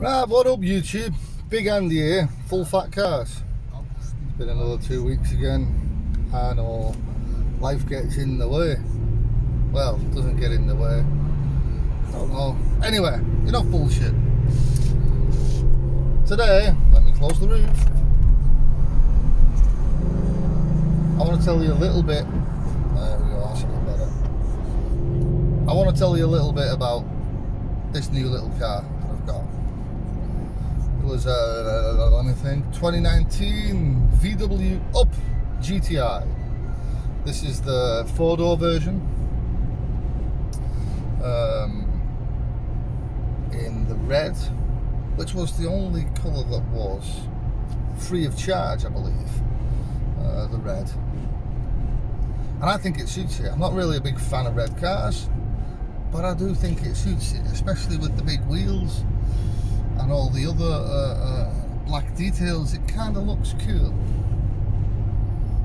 Right, what up YouTube? Big Andy here, full fat cars. It's been another 2 weeks again. I know life gets in the way. Well, it doesn't get in the way. I don't know. Anyway, enough bullshit. Today, let me close the roof. I want to tell you a little bit. There we go, that's a bit better. I want to tell you a little bit about this new little car that I've got. It was let me think, 2019 VW Up GTI. This is the 4-door version, in the red, which was the only colour that was free of charge, I believe. The red, and I think it suits it. I'm not really a big fan of red cars, but I do think it suits it, especially with the big wheels and all the other black details. It kind of looks cool.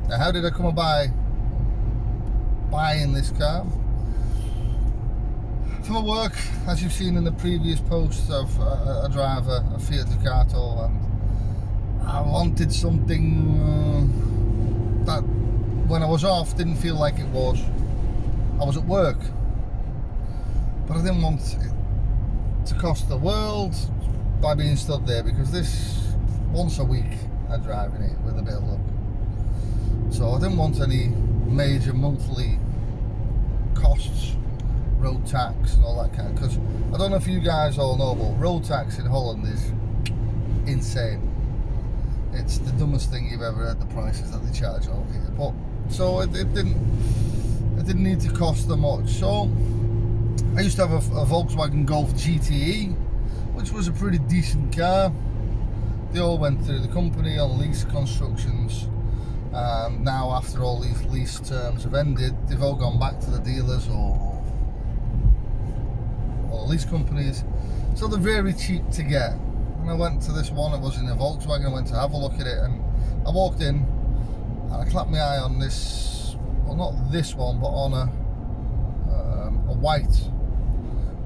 Now, how did I come about buying this car? For my work, as you've seen in the previous posts, I drive a Fiat Ducato, and I wanted something that when I was off didn't feel like it was. I was at work, but I didn't want it to cost the world by being stood there, because this, once a week I drive in it with a bit of luck. So I didn't want any major monthly costs, road tax and all that kind of, because I don't know if you guys all know, but road tax in Holland is insane. It's the dumbest thing you've ever heard, the prices that they charge over here. But so it didn't need to cost them much. So I used to have a Volkswagen Golf GTI, which was a pretty decent car. They all went through the company on lease constructions, and now after all these lease terms have ended, they've all gone back to the dealers or lease companies, so they're very cheap to get. And I went to this one, it was in a Volkswagen. I went to have a look at it, and I walked in and I clapped my eye on this, well, not this one, but on a white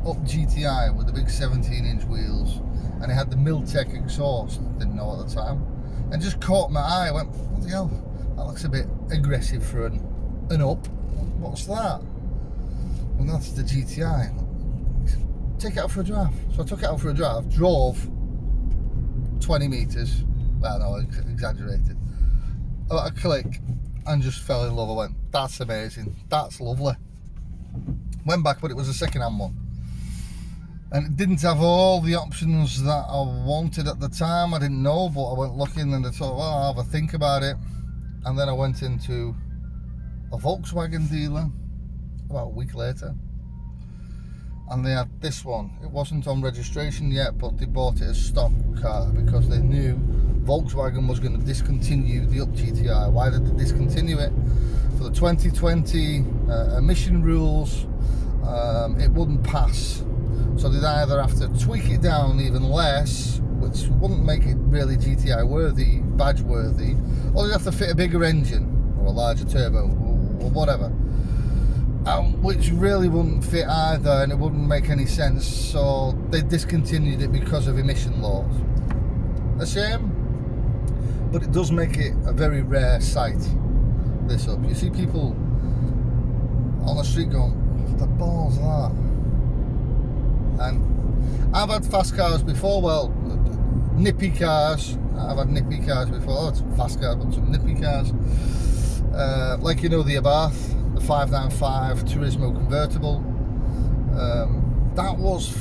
Up GTI with the big 17-inch wheels, and it had the Miltech exhaust. Didn't know at the time, and just caught my eye. I went, what the hell, that looks a bit aggressive for an Up. What's that? And that's the GTI. Take it out for a drive. So I took it out for a drive, drove 20 meters, well, no, exaggerated, about a click, and just fell in love. I went, that's amazing, that's lovely. Went back, but it was a second-hand one, and it didn't have all the options that I wanted at the time. I didn't know, but I went looking, and I thought, well, I'll have a think about it. And then I went into a Volkswagen dealer about a week later, and they had this one. It wasn't on registration yet, but they bought it as stock car because they knew Volkswagen was going to discontinue the Up GTI. Why did they discontinue it? For the 2020 emission rules, it wouldn't pass. So they'd either have to tweak it down even less, which wouldn't make it really GTI worthy, badge worthy, or they'd have to fit a bigger engine or a larger turbo or whatever. Which really wouldn't fit either, and it wouldn't make any sense, so they discontinued it because of emission laws. A shame, but it does make it a very rare sight, this Up. You see people on the street going, what the balls are that? And I've had fast cars before, well, nippy cars. I've had nippy cars before, it's fast cars, but some nippy cars. Like, you know, the Abarth, the 595 Turismo convertible. That was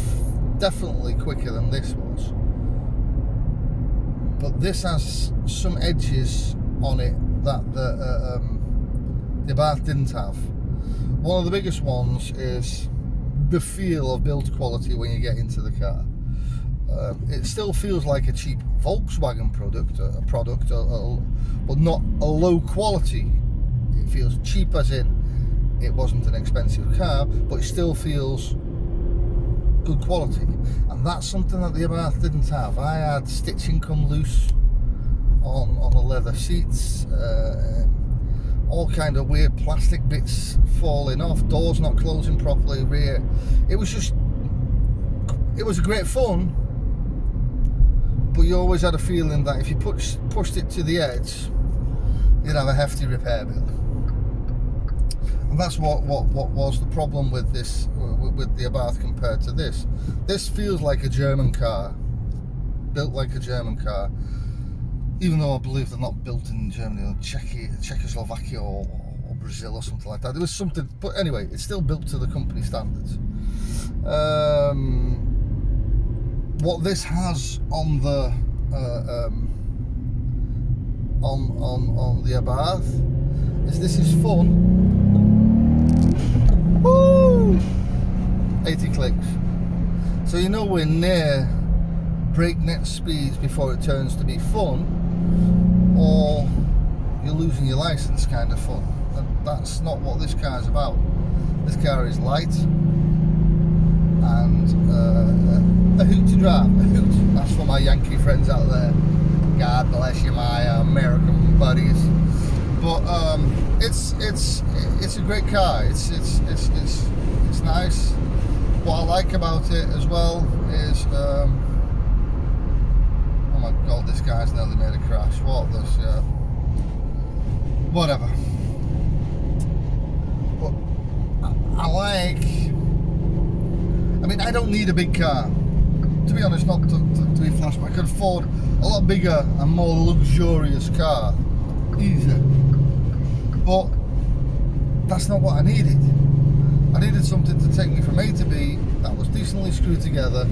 definitely quicker than this was, but this has some edges on it that the Abarth didn't have. One of the biggest ones is the feel of build quality when you get into the car. It still feels like a cheap Volkswagen product, but not a low quality. It feels cheap, as in it wasn't an expensive car, but it still feels good quality, and that's something that the Abarth didn't have. I had stitching come loose on the leather seats, all kind of weird plastic bits falling off, doors not closing properly, rear. It was great fun, but you always had a feeling that if you pushed it to the edge, you'd have a hefty repair bill. And that's what was the problem with this, with the Abarth compared to this. This feels like a German car, built like a German car, even though I believe they're not built in Germany or Czechoslovakia or Brazil or something like that. There was something, but anyway, it's still built to the company standards. What this has on the on the Abarth is this is fun. Woo! 80 clicks. So you're nowhere near breakneck speeds before it turns to be fun, or you're losing your license kind of fun. And that's not what this car is about. This car is light and a hoot to drive. A hoot. That's for my Yankee friends out there. God bless you, my American buddies. But it's a great car. It's nice. What I like about it as well is oh my god, this guy's nearly made a crash. What this? Whatever. But I like. I mean, I don't need a big car. To be honest, not to be flash, but I could afford a lot bigger and more luxurious car. Easy. But that's not what I needed. I needed something to take me from A to B that was decently screwed together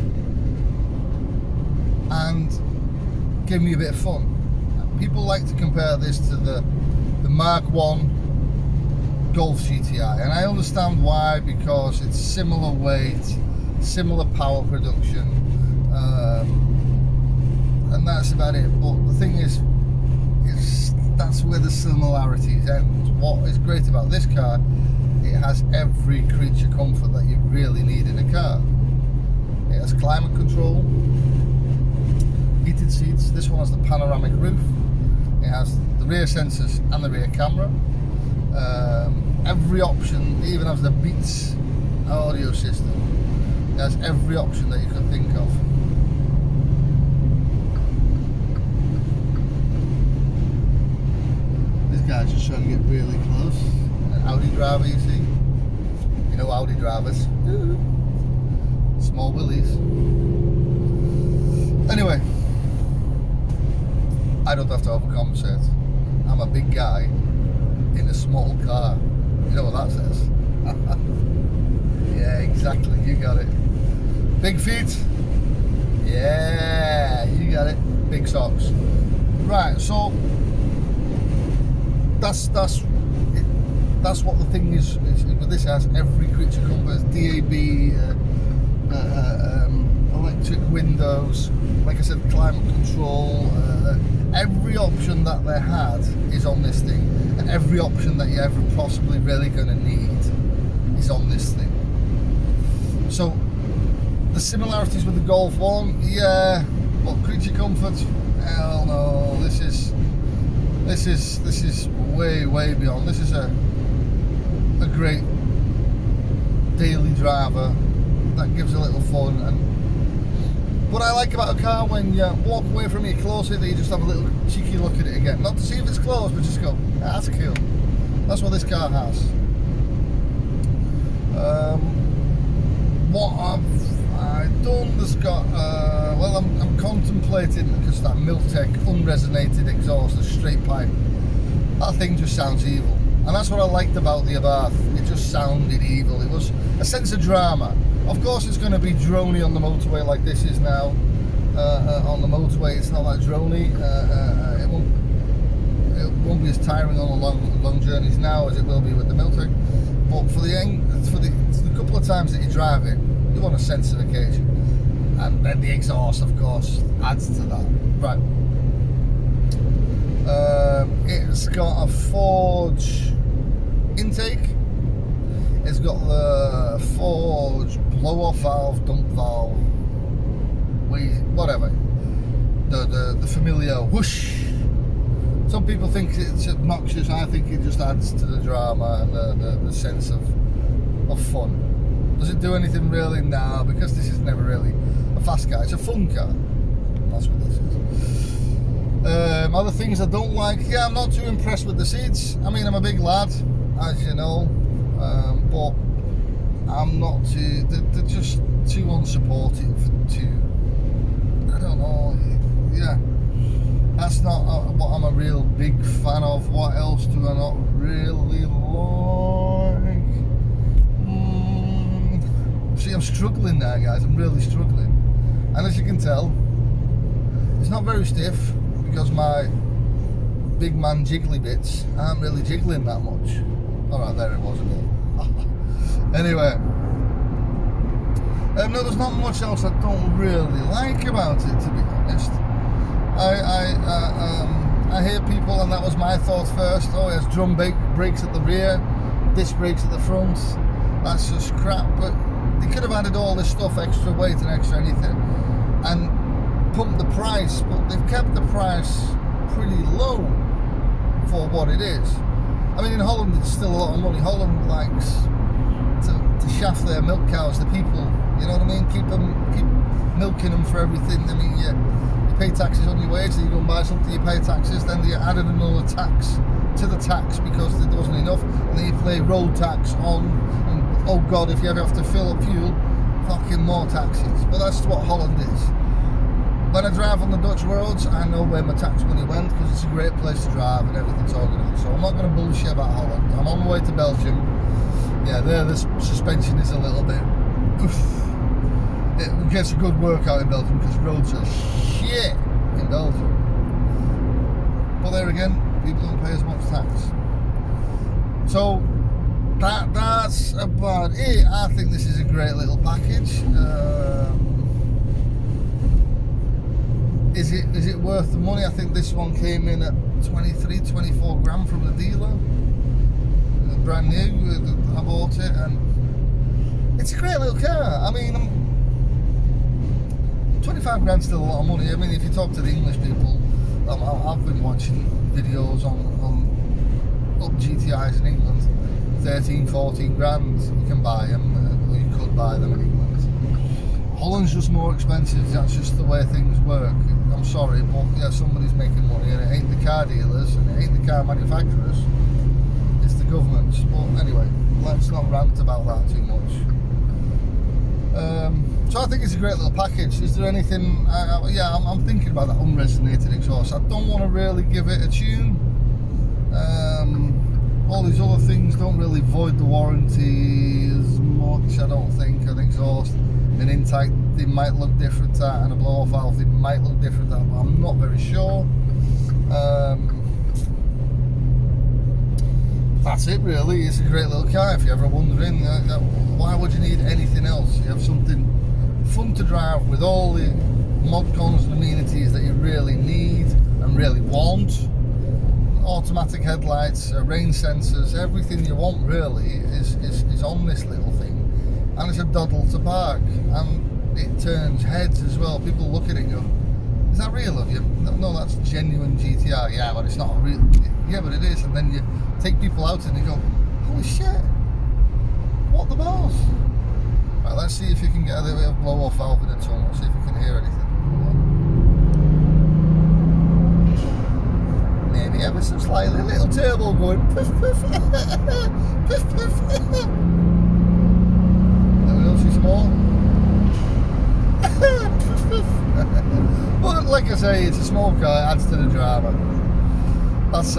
and give me a bit of fun. People like to compare this to the Mark 1 Golf GTI, and I understand why, because it's similar weight, similar power production, and that's about it. But the thing is that's where the similarities end. What is great about this car, it has every creature comfort that you really need in a car. It has climate control, heated seats. This one has the panoramic roof. It has the rear sensors and the rear camera. Every option, it even has the Beats audio system. It has every option that you could think of. This guy's just trying to get really close. An Audi driver, you see. You know Audi drivers. Small willies. Anyway, I don't have to overcompensate. I'm a big guy in a small car. You know what that says? Yeah, exactly. You got it. Big feet. Yeah, you got it. Big socks. Right. So that's what the thing is. But this has every creature comfort. DAB, electric windows. Like I said, climate control. Every option that they had is on this thing, and every option that you're ever possibly really going to need is on this thing. So the similarities with the Golf 1, yeah, but creature comfort, hell no. This is way beyond. This is a great daily driver that gives a little fun. And what I like about a car, when you walk away from it, you close it, that you just have a little cheeky look at it again. Not to see if it's closed, but just go, that's cool. That's what this car has. What I've done, there's got, well, I'm contemplating, because that Miltech unresonated exhaust, the straight pipe, that thing just sounds evil. And that's what I liked about the Abarth. It just sounded evil. It was a sense of drama. Of course, it's going to be drony on the motorway like this is now. On the motorway, it's not that drony. It won't be as tiring on the long journeys now as it will be with the Miltech. But for the couple of times that you drive it, you want a sense of occasion. And then the exhaust, of course, adds to that. Right. It's got a Forge intake. It's got the Forge blow-off valve, dump valve, whatever. The familiar whoosh. Some people think it's obnoxious. I think it just adds to the drama and the sense of fun. Does it do anything really? No, because this is never really a fast car. It's a fun car. That's what this is. Other things I don't like, yeah, I'm not too impressed with the seats. I mean, I'm a big lad, as you know, but I'm not too, they're just too unsupportive, I don't know, yeah. That's not what I'm a real big fan of. What else do I not really like? See, I'm struggling there, guys. I'm really struggling. And as you can tell, it's not very stiff because my big man jiggly bits aren't really jiggling that much. Alright, there it was a bit. Anyway. No, there's not much else I don't really like about it, to be honest. I hear people, and that was my thought first, oh, it has drum brakes at the rear, disc brakes at the front, that's just crap, but they could have added all this stuff, extra weight and extra anything, and pumped the price, but they've kept the price pretty low for what it is. I mean, in Holland it's still a lot of money. Holland likes to shaft their milk cows, the people, you know what I mean, keep milking them for everything. I mean, you pay taxes on your wage, then you go and buy something, you pay taxes, then you added another tax to the tax because there wasn't enough, and then you pay road tax on, and oh god, if you ever have to fill up fuel, fucking more taxes. But that's what Holland is. When I drive on the Dutch roads, I know where my tax money went because it's a great place to drive and everything's organised. So I'm not going to bullshit about Holland. I'm on the way to Belgium. Yeah, there the suspension is a little bit oof. It gets a good workout in Belgium because roads are shit in Belgium. But there again, people don't pay as much tax. So that's about it. I think this is a great little package. Is it worth the money? I think this one came in at 24 grand from the dealer. Brand new. I bought it, and it's a great little car. I mean, 25 grand's still a lot of money. I mean, if you talk to the English people, I've been watching videos on Up GTIs in England. 13, 14 grand you can buy them, or you could buy them in England. Holland's just more expensive. That's just the way things work. I'm sorry, but yeah, somebody's making money, and it ain't the car dealers, and it ain't the car manufacturers. It's the governments. But anyway, let's not rant about that too much. So I think it's a great little package. Is there anything? I'm thinking about that unresonated exhaust. I don't want to really give it a tune. All these other things don't really void the warranty as much, I don't think. An exhaust, an intake, they might look different at, and a blow-off valve, they might look different at, but I'm not very sure. That's it really. It's a great little car if you're ever wondering why would you need anything else. You have something fun to drive with all the mod cons and amenities that you really need and really want. Automatic headlights, rain sensors, everything you want really is on this little thing. And it's a doddle to park, and it turns heads as well. People look at it and go, is that real of you? No, that's genuine GTI. Yeah, but it's not real. Yeah, but it is. And then you take people out and you go, holy shit, what the balls? Right, let's see if you can get a little bit of blow-off valve in the tunnel, see if you can hear anything. Maybe ever so slightly, little turbo going puff puff, puff puff. There we go, see some more. Puff puff. But like I say, it's a small car, it adds to the drama. That's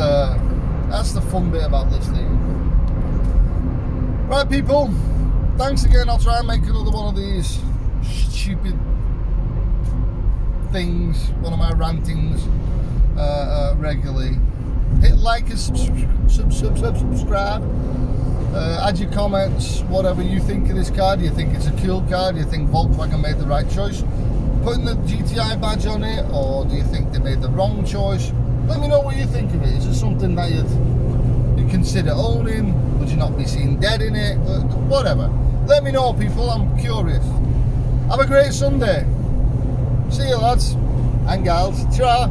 the fun bit about this thing. Right, people, thanks again. I'll try and make another one of these stupid things, one of my rantings, regularly. Hit like and subscribe. Add your comments, whatever you think of this car. Do you think it's a cool car? Do you think Volkswagen made the right choice putting the GTI badge on it, or do you think they made the wrong choice? Let me know what you think of it. Is it something that you'd consider owning? Would you not be seen dead in it? Whatever. Let me know, people. I'm curious. Have a great Sunday. See you, lads and gals. Ta-ra.